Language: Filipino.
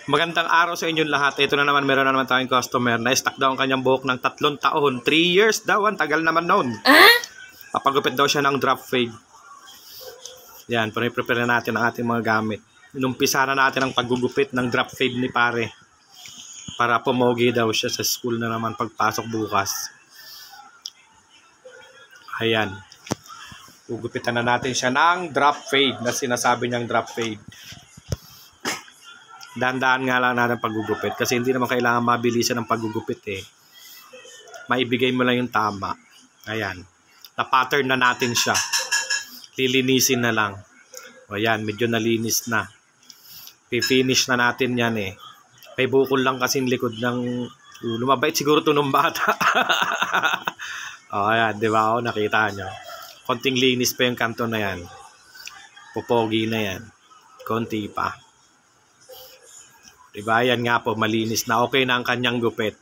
Magandang araw sa inyong lahat. Ito na naman, meron na naman tayong customer na stock daw ang kanyang buhok ng 3 taon. 3 years daw, ang tagal naman noon. Papagupit daw siya ng drop fade. Yan, prepare na natin ang ating mga gamit. Inumpisa na natin ang paggugupit ng drop fade ni pare. Para pumogi daw siya sa school na naman pagpasok bukas. Ayan. Gugupitan na natin siya ng drop fade na sinasabi niyang drop fade. Dahan-dahan nga lang natin paggugupit kasi hindi naman kailangan mabilisan ng paggugupit eh. Maibigay mo lang yung tama. Ayan. Na-pattern na natin siya. Lilinisin na lang. O yan, medyo nalinis na. Pipinish na natin yan eh. May bukol lang kasing likod ng ulo. Mabait siguro ito ng bata. O ayan, di ba? O, nakita nyo. Konting linis pa yung kanto na yan. Pupogi na yan. Konti pa. Diba? Yan nga po, malinis na. Okay na ang kanyang gupit.